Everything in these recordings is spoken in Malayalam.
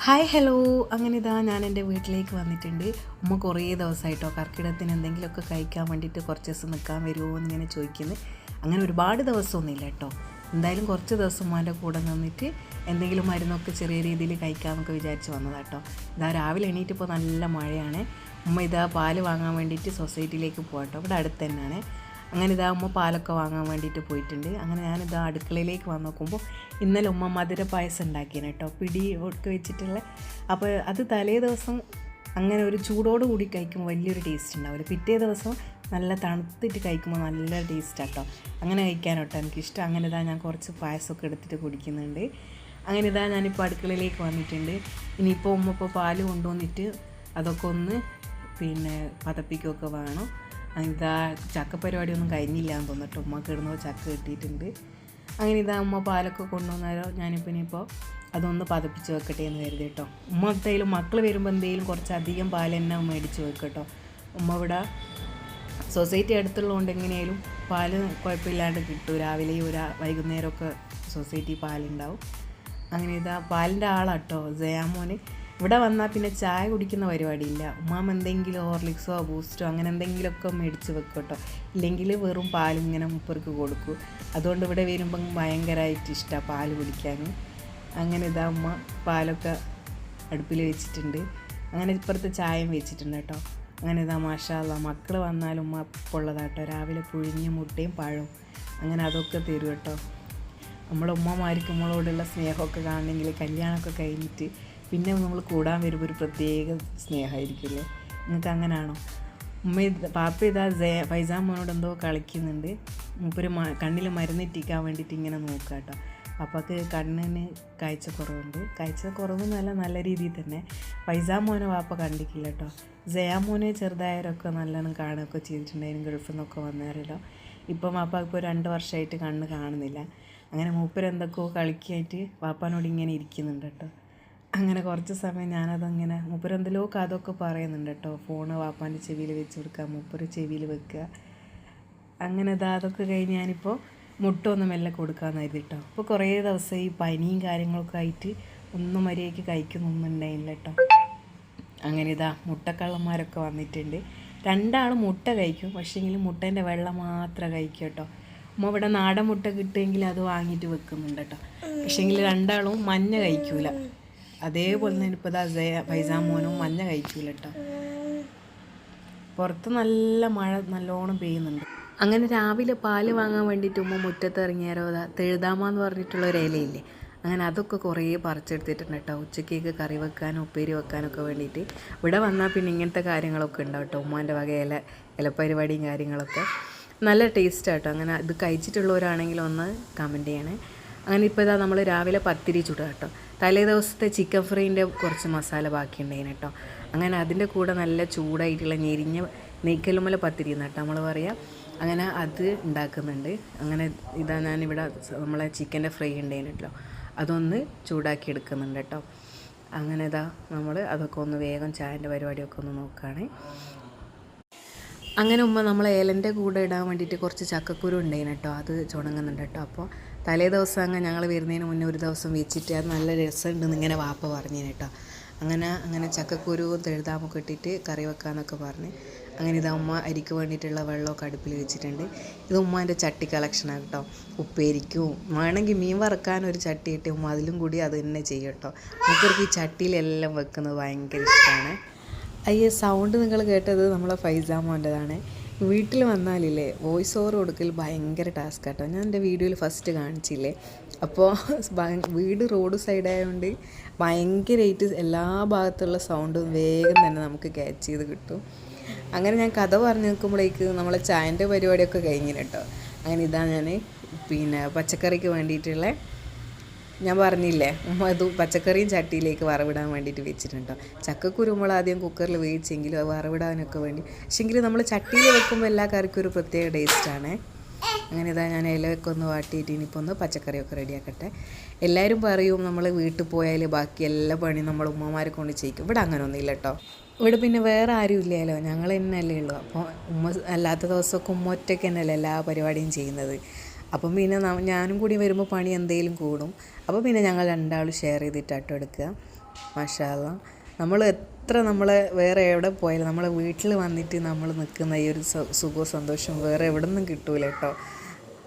ഹായ് ഹലോ, അങ്ങനെ ഇതാ ഞാൻ എൻ്റെ വീട്ടിലേക്ക് വന്നിട്ടുണ്ട്. ഉമ്മ കുറേ ദിവസമായിട്ടോ കർക്കിടകത്തിന് എന്തെങ്കിലുമൊക്കെ കഴിക്കാൻ വേണ്ടിയിട്ട് കുറച്ച് ദിവസം നിൽക്കാൻ വരുമോ എന്നിങ്ങനെ ചോദിക്കുന്നത്. അങ്ങനെ ഒരുപാട് ദിവസമൊന്നുമില്ല കേട്ടോ. എന്തായാലും കുറച്ച് ദിവസം ഉമ്മാൻ്റെ കൂടെ നിന്നിട്ട് എന്തെങ്കിലും മരുന്നൊക്കെ ചെറിയ രീതിയിൽ കഴിക്കാമെന്നൊക്കെ വിചാരിച്ച് വന്നതാട്ടോ. ഇതാ രാവിലെ എണീറ്റിപ്പോൾ നല്ല മഴയാണ്. ഉമ്മ ഇതാ പാല് വാങ്ങാൻ വേണ്ടിയിട്ട് സൊസൈറ്റിയിലേക്ക് പോകട്ടോ. ഇവിടെ അടുത്ത് തന്നെയാണ്. അങ്ങനെ ഇതാ ഉമ്മ പാലൊക്കെ വാങ്ങാൻ വേണ്ടിയിട്ട് പോയിട്ടുണ്ട്. അങ്ങനെ ഞാനിതാ അടുക്കളയിലേക്ക് വന്ന് നോക്കുമ്പോൾ ഇന്നലെ ഉമ്മ മധുര പായസം ഉണ്ടാക്കിയാണ് കേട്ടോ, പിടി ഒക്കെ വെച്ചിട്ടുള്ള. അപ്പോൾ അത് തലേ ദിവസം അങ്ങനെ ഒരു ചൂടോട് കൂടി കഴിക്കുമ്പോൾ വലിയൊരു ടേസ്റ്റ് ഉണ്ടാവില്ല. പിറ്റേ ദിവസം നല്ല തണുത്തിട്ട് കഴിക്കുമ്പോൾ നല്ല ടേസ്റ്റാണ് കേട്ടോ. അങ്ങനെ കഴിക്കാനോട്ടോ എനിക്കിഷ്ടം. അങ്ങനെ ഇതാ ഞാൻ കുറച്ച് പായസമൊക്കെ എടുത്തിട്ട് കുടിക്കുന്നുണ്ട്. അങ്ങനെ ഇതാ ഞാനിപ്പോൾ അടുക്കളയിലേക്ക് വന്നിട്ടുണ്ട്. ഇനിയിപ്പോൾ ഉമ്മ ഇപ്പോൾ പാല് കൊണ്ടുവന്നിട്ട് അതൊക്കെ ഒന്ന് പതപ്പിക്കുകയൊക്കെ വേണം. ഇതാ ചക്ക പരിപാടിയൊന്നും കഴിഞ്ഞില്ല എന്ന് തോന്നിട്ട് ഉമ്മ കിടന്നോ ചക്ക കിട്ടിയിട്ടുണ്ട്. അങ്ങനെ ഇതാ ഉമ്മ പാലൊക്കെ കൊണ്ടുവന്നാലോ ഞാനിപ്പോൾ ഇനിയിപ്പോൾ അതൊന്ന് പതപ്പിച്ച് വെക്കട്ടെ എന്ന് കരുതി കേട്ടോ. ഉമ്മ എന്തായാലും മക്കൾ വരുമ്പോൾ എന്തെങ്കിലും കുറച്ചധികം പാൽ തന്നെ മേടിച്ച് വെക്കട്ടോ. ഉമ്മ ഇവിടെ സൊസൈറ്റി അടുത്തുള്ളതുകൊണ്ട് എങ്ങനെയാലും പാല് കുഴപ്പമില്ലാണ്ട് കിട്ടും. രാവിലെയും വൈകുന്നേരമൊക്കെ സൊസൈറ്റി പാലുണ്ടാവും. അങ്ങനെ ഇതാ പാലിൻ്റെ ആളാട്ടോ ജയാമോന്. ഇവിടെ വന്നാൽ പിന്നെ ചായ കുടിക്കുന്ന പരിപാടിയില്ല. ഉമ്മാമ എന്തെങ്കിലും ഹോർലിക്സോ ബൂസ്റ്റോ അങ്ങനെ എന്തെങ്കിലുമൊക്കെ മേടിച്ച് വെക്കും കേട്ടോ. ഇല്ലെങ്കിൽ വെറും പാലിങ്ങനെ മുപ്പർക്ക് കൊടുക്കും. അതുകൊണ്ട് ഇവിടെ വരുമ്പം ഭയങ്കരമായിട്ട് ഇഷ്ടമാണ് പാല് കുടിക്കാൻ. അങ്ങനെ ഇതാ ഉമ്മ പാലൊക്കെ അടുപ്പിൽ വെച്ചിട്ടുണ്ട്. അങ്ങനെ ഇപ്പുറത്ത് ചായയും വെച്ചിട്ടുണ്ട് കേട്ടോ. അങ്ങനെ ഇതാ മാഷാ അല്ലാ മക്കൾ വന്നാലും ഉമ്മ ഇപ്പോൾ ഉള്ളതാട്ടോ. രാവിലെ പുഴുങ്ങിയ മുട്ടയും പഴവും അങ്ങനെ അതൊക്കെ തരും കേട്ടോ. നമ്മളെ ഉമ്മമാർക്ക് നമ്മളോടുള്ള സ്നേഹമൊക്കെ കാണണമെങ്കിൽ കല്യാണമൊക്കെ കഴിഞ്ഞിട്ട് പിന്നെ നമ്മൾ കൂടാൻ വരുമ്പോൾ ഒരു പ്രത്യേക സ്നേഹമായിരിക്കുമല്ലോ. നിങ്ങൾക്ക് അങ്ങനെയാണോ? പാപ്പ ഇതാ ഫൈസാൻ മോനോട് എന്തോ കളിക്കുന്നുണ്ട്. മൂപ്പര് കണ്ണിൽ മരുന്നിട്ടിക്കാൻ വേണ്ടിയിട്ട് ഇങ്ങനെ നോക്കുക കേട്ടോ. അപ്പക്ക് കണ്ണിന് കാഴ്ച കുറവുണ്ട്. കാഴ്ച കുറവെന്നല്ല, നല്ല രീതിയിൽ തന്നെ. ഫൈസാൻ മോനെ വാപ്പ കണ്ടിട്ടില്ല കേട്ടോ. ജയാ മോനെ ചെറുതായവരൊക്കെ നല്ലോണം കാണുകയൊക്കെ ചെയ്തിട്ടുണ്ടായിരുന്നു ഗൾഫിൽ നിന്നൊക്കെ വന്നവരല്ലോ. ഇപ്പം വാപ്പ ഇപ്പോൾ 2 വർഷമായിട്ട് കണ്ണ് കാണുന്നില്ല. അങ്ങനെ മൂപ്പരെന്തൊക്കെയോ കളിക്കായിട്ട് വാപ്പാനോട് ഇങ്ങനെ ഇരിക്കുന്നുണ്ട് കേട്ടോ. അങ്ങനെ കുറച്ച് സമയം ഞാനതങ്ങനെ മൂപ്പരെന്തെല്ലോ കഥയൊക്കെ പറയുന്നുണ്ട് കേട്ടോ. ഫോണ് വാപ്പാൻ്റെ ചെവിയിൽ വെച്ച് കൊടുക്കുക, മൂപ്പര് ചെവിയിൽ വെക്കുക. അങ്ങനെ അതൊക്കെ കഴിഞ്ഞ് ഞാനിപ്പോൾ മുട്ട ഒന്ന് മെല്ലെ കൊടുക്കാമെന്ന് കരുതി കേട്ടോ. അപ്പോൾ കുറേ ദിവസം ഈ പനിയും കാര്യങ്ങളൊക്കെ ആയിട്ട് ഒന്നും മര്യാദയ്ക്ക് കഴിക്കുന്നൊന്നും ഉണ്ടായില്ല കേട്ടോ. അങ്ങനെ മുട്ടക്കള്ളന്മാരൊക്കെ വന്നിട്ടുണ്ട്. 2 ആൾ മുട്ട കഴിക്കും, പക്ഷേങ്കിൽ മുട്ടേൻ്റെ വെള്ളം മാത്രം കഴിക്കും കേട്ടോ. ഉമ്മ ഇവിടെ നാടൻ മുട്ട കിട്ടുമെങ്കിൽ അത് വാങ്ങിയിട്ട് വെക്കുന്നുണ്ട് കേട്ടോ. പക്ഷേങ്കിൽ 2 ആളും മഞ്ഞ കഴിക്കൂല. അതേപോലെ തന്നെ ഇപ്പോൾ ഫൈസാൻ മോനും മഞ്ഞ കഴിക്കൂല കേട്ടോ. പുറത്ത് നല്ല മഴ നല്ലോണം പെയ്യുന്നുണ്ട്. അങ്ങനെ രാവിലെ പാല് വാങ്ങാൻ വേണ്ടിയിട്ട് ഉമ്മ മുറ്റത്ത് ഇറങ്ങിയാലോ തെഴുതാമെന്ന് പറഞ്ഞിട്ടുള്ള ഒരു ഇലയില്ലേ, അങ്ങനെ അതൊക്കെ കുറേ പറിച്ചെടുത്തിട്ടുണ്ട് കേട്ടോ. ഉച്ചക്കേക്ക് കറി വെക്കാനും ഉപ്പേരി വെക്കാനൊക്കെ വേണ്ടിയിട്ട്. ഇവിടെ വന്നാൽ പിന്നെ ഇങ്ങനത്തെ കാര്യങ്ങളൊക്കെ ഉണ്ടാവും കേട്ടോ. ഉമ്മാൻ്റെ വക ഇലപ്പരിപാടിയും കാര്യങ്ങളൊക്കെ നല്ല ടേസ്റ്റാണ് കേട്ടോ. അങ്ങനെ ഇത് കഴിച്ചിട്ടുള്ളവരാണെങ്കിലും ഒന്ന് കമൻറ്റ് ചെയ്യണേ. അങ്ങനെ ഇപ്പോൾ നമ്മൾ രാവിലെ പത്തിരി ചുടുക കേട്ടോ. തലേ ദിവസത്തെ ചിക്കൻ ഫ്രൈൻ്റെ കുറച്ച് മസാല ബാക്കിയുണ്ടായിന് കേട്ടോ. അങ്ങനെ അതിൻ്റെ കൂടെ നല്ല ചൂടായിട്ടുള്ള ഞെരിഞ്ഞ നെയ്ക്കലുമല പത്തിരി എന്ന് കേട്ടോ നമ്മൾ പറയുക. അങ്ങനെ അത് ഉണ്ടാക്കുന്നുണ്ട്. അങ്ങനെ ഞാനിവിടെ നമ്മളെ ചിക്കൻ്റെ ഫ്രൈ ഉണ്ടായിന് കേട്ടോ, അതൊന്ന് ചൂടാക്കി എടുക്കുന്നുണ്ട് കേട്ടോ. അങ്ങനെ നമ്മൾ അതൊക്കെ ഒന്ന് വേഗം ചായൻ്റെ പരിപാടിയൊക്കെ ഒന്ന് നോക്കുകയാണ്. അങ്ങനെ ഉമ്മ നമ്മളെ ഏലൻ്റെ കൂടെ ഇടാൻ വേണ്ടിയിട്ട് കുറച്ച് ചക്കക്കുരു ഉണ്ടായിന് കേട്ടോ, അത് ചുണങ്ങുന്നുണ്ട് കേട്ടോ. അപ്പോൾ തലേ ദിവസം അങ്ങനെ ഞങ്ങൾ വരുന്നതിന് മുന്നേ ഒരു ദിവസം വെച്ചിട്ട് അത് നല്ല രസമുണ്ടെന്ന് ഇങ്ങനെ വാപ്പ പറഞ്ഞു കേട്ടോ. അങ്ങനെ ചക്കക്കുരുവും തെഴുതാമൊക്കെ ഇട്ടിട്ട് കറി വെക്കാമെന്നൊക്കെ പറഞ്ഞ്. അങ്ങനെ ഉമ്മ അരിക്ക് വേണ്ടിയിട്ടുള്ള വെള്ളമൊക്കെ അടുപ്പിൽ വെച്ചിട്ടുണ്ട്. ഇത് ഉമ്മാൻ്റെ ചട്ടി കളക്ഷനാണ് കേട്ടോ. ഉപ്പേരിക്കും വേണമെങ്കിൽ മീൻ വറുക്കാനൊരു ചട്ടി ഇട്ട് ഉമ്മ അതിലും കൂടി അത് തന്നെ ചെയ്യും കേട്ടോ. മൂപ്പർക്ക് ഈ ചട്ടിയിലെല്ലാം വെക്കുന്നത് ഭയങ്കര ഇഷ്ടമാണ്. അയ്യേ, സൗണ്ട് നിങ്ങൾ കേട്ടത് നമ്മളെ ഫൈസാൻ മോൻ്റെതാണ്. വീട്ടിൽ വന്നാലില്ലേ വോയിസ് ഓവർ കൊടുക്കൽ ഭയങ്കര ടാസ്ക് കേട്ടോ. ഞാൻ എൻ്റെ വീഡിയോയിൽ ഫസ്റ്റ് കാണിച്ചില്ലേ. അപ്പോൾ വീട് റോഡ് സൈഡായതുകൊണ്ട് ഭയങ്കരമായിട്ട് എല്ലാ ഭാഗത്തുള്ള സൗണ്ടും വേഗം തന്നെ നമുക്ക് ക്യാച്ച് ചെയ്ത് കിട്ടും. അങ്ങനെ ഞാൻ കഥ പറഞ്ഞു നിൽക്കുമ്പോഴേക്ക് നമ്മളെ ചായൻ്റെ പരിപാടിയൊക്കെ കഴിഞ്ഞില്ല കേട്ടോ. അങ്ങനെ ഞാൻ പച്ചക്കറിക്ക് വേണ്ടിയിട്ടുള്ള ഞാൻ പറഞ്ഞില്ലേ അത് പച്ചക്കറിയും ചട്ടിയിലേക്ക് വറവിടാൻ വേണ്ടിയിട്ട് വെച്ചിട്ടുണ്ടോ. ചക്കക്കുരു നമ്മൾ ആദ്യം കുക്കറിൽ വേവിച്ചെങ്കിലും അത് വറവിടാനൊക്കെ വേണ്ടി. പക്ഷേങ്കിൽ നമ്മൾ ചട്ടിയിൽ വെക്കുമ്പോൾ എല്ലാ കറിക്കും ഒരു പ്രത്യേക ടേസ്റ്റാണ്. അങ്ങനെ ഞാൻ ഇലയൊക്കെ ഒന്ന് വാട്ടിയിട്ട് ഇനിയിപ്പോൾ ഒന്ന് പച്ചക്കറിയൊക്കെ റെഡിയാക്കട്ടെ. എല്ലാവരും പറയും നമ്മൾ വീട്ടിൽ പോയാൽ ബാക്കി എല്ലാ പണിയും നമ്മൾ ഉമ്മമാരെ കൊണ്ട് ചെയ്യിക്കും. ഇവിടെ അങ്ങനെയൊന്നുമില്ല കേട്ടോ. ഇവിടെ പിന്നെ വേറെ ആരും ഇല്ലല്ലോ, ഞങ്ങൾ തന്നെയല്ലേ ഉള്ളൂ. അപ്പോൾ ഉമ്മ അല്ലാത്ത ദിവസമൊക്കെ ഉമ്മ ഒറ്റയ്ക്ക് തന്നെയല്ലേ എല്ലാ പരിപാടിയും ചെയ്യുന്നത്. അപ്പം ഞാനും കൂടി വരുമ്പോൾ പണി എന്തെങ്കിലും കൂടും. അപ്പോൾ ഞങ്ങൾ 2 ആളും ഷെയർ ചെയ്തിട്ടാട്ടോ എടുക്കുക. മാഷാ അല്ലാ. നമ്മൾ എത്ര വേറെ എവിടെ പോയാലും നമ്മളെ വീട്ടിൽ വന്നിട്ട് നമ്മൾ നിൽക്കുന്ന ഈ ഒരു സുഖവും സന്തോഷവും വേറെ എവിടെ നിന്നും കിട്ടൂല കേട്ടോ.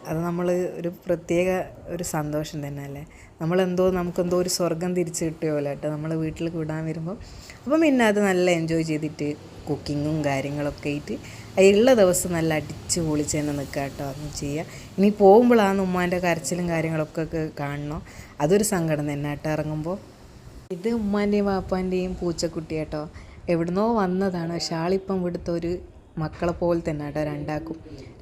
അത് നമ്മൾ ഒരു പ്രത്യേക ഒരു സന്തോഷം തന്നെ അല്ലേ. നമുക്കെന്തോ ഒരു സ്വർഗം തിരിച്ച് കിട്ടിയ പോലെ കേട്ടോ നമ്മൾ വീട്ടിൽ വിടാൻ വരുമ്പോൾ. അപ്പം പിന്നെ അത് നല്ല എൻജോയ് ചെയ്തിട്ട് കുക്കിങ്ങും കാര്യങ്ങളൊക്കെ ആയിട്ട് ഉള്ള ദിവസം നല്ല അടിച്ച് പൊളിച്ച് തന്നെ നിൽക്കുക കേട്ടോ. അതൊന്നും ചെയ്യുക. ഇനി പോകുമ്പോഴാണ് ഉമ്മാൻ്റെ കരച്ചിലും കാര്യങ്ങളൊക്കെ കാണണം. അതൊരു സങ്കടം തന്നെ കേട്ടോ ഇറങ്ങുമ്പോൾ. ഇത് ഉമ്മാൻ്റെയും വാപ്പാൻ്റെയും പൂച്ചക്കുട്ടി കേട്ടോ. എവിടുന്നോ വന്നതാണ്. പക്ഷെ ആളിപ്പം ഇവിടുത്തെ ഒരു മക്കളെ പോലെ തന്നെ കേട്ടോ.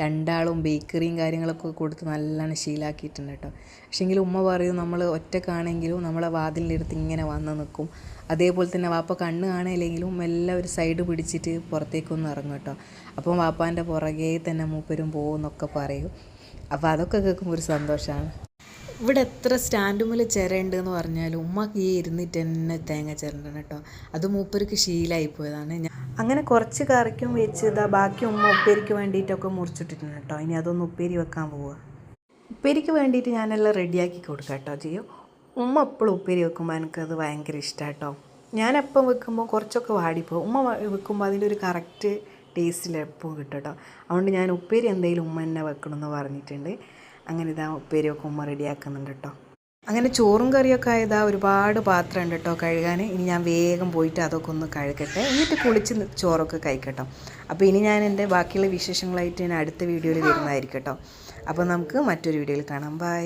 രണ്ടാളും ബേക്കറിയും കാര്യങ്ങളൊക്കെ കൊടുത്ത് നല്ലോണം ശീലാക്കിയിട്ടുണ്ട് കേട്ടോ. പക്ഷേങ്കിലും ഉമ്മ പറയും നമ്മൾ ഒറ്റക്കാണെങ്കിലും നമ്മളെ വാതിലിൻ്റെ അടുത്ത് ഇങ്ങനെ വന്ന് നിൽക്കും. അതേപോലെ തന്നെ വാപ്പ കണ്ണ് കാണുന്നില്ലെങ്കിലും എല്ലാം ഒരു സൈഡ് പിടിച്ചിട്ട് പുറത്തേക്കൊന്നും ഇറങ്ങും കേട്ടോ. അപ്പം വാപ്പാൻ്റെ പുറകെ തന്നെ മൂപ്പരും പോകുമെന്നൊക്കെ പറയും. അപ്പോൾ അതൊക്കെ കേൾക്കുമ്പോൾ ഒരു സന്തോഷമാണ്. ഇവിടെ എത്ര സ്റ്റാൻഡുമിൽ ചിരയുണ്ടെന്ന് പറഞ്ഞാലും ഉമ്മക്ക് ഈ ഇരുന്നിട്ട് തന്നെ തേങ്ങ ചിരണ്ടണം കേട്ടോ. അത് മൂപ്പർക്ക് ശീലമായി പോയതാണ്. അങ്ങനെ കുറച്ച് കറിക്കും വെച്ച് ബാക്കി ഉമ്മ ഉപ്പേരിക്ക് വേണ്ടിയിട്ടൊക്കെ മുറിച്ചിട്ടിട്ടുണ്ട് കേട്ടോ. ഇനി അതൊന്ന് ഉപ്പേരി വെക്കാൻ പോവുക. ഉപ്പേരിക്ക് വേണ്ടിയിട്ട് ഞാനെല്ലാം റെഡിയാക്കി കൊടുക്കാം കേട്ടോ ചെയ്യും. ഉമ്മ എപ്പോഴും ഉപ്പേരി വെക്കുമ്പോൾ എനിക്കത് ഭയങ്കര ഇഷ്ടമാണ് കേട്ടോ. ഞാനെപ്പം വെക്കുമ്പോൾ കുറച്ചൊക്കെ വാടിപ്പോകും. ഉമ്മ വെക്കുമ്പോൾ അതിൻ്റെ ഒരു കറക്റ്റ് ടേസ്റ്റിൽ എപ്പോഴും കിട്ടും കേട്ടോ. അതുകൊണ്ട് ഞാൻ ഉപ്പേരി എന്തെങ്കിലും ഉമ്മ തന്നെ വെക്കണമെന്ന് പറഞ്ഞിട്ടുണ്ട്. അങ്ങനെ ഉപ്പേരിയൊക്കെ ഉമ്മ റെഡിയാക്കുന്നുണ്ട് കേട്ടോ. അങ്ങനെ ചോറും കറിയൊക്കെ ആയതാ ഒരുപാട് പാത്രം ഉണ്ട് കേട്ടോ കഴുകാൻ. ഇനി ഞാൻ വേഗം പോയിട്ട് അതൊക്കെ ഒന്ന് കഴുകട്ടെ. എന്നിട്ട് കുളിച്ച് ചോറൊക്കെ കഴിക്കട്ടോ. അപ്പോൾ ഇനി ഞാൻ എൻ്റെ ബാക്കിയുള്ള വിശേഷങ്ങളായിട്ട് ഞാൻ അടുത്ത വീഡിയോയിൽ വരുന്നതായിരിക്കും കേട്ടോ. അപ്പോൾ നമുക്ക് മറ്റൊരു വീഡിയോയിൽ കാണാം. ബൈ.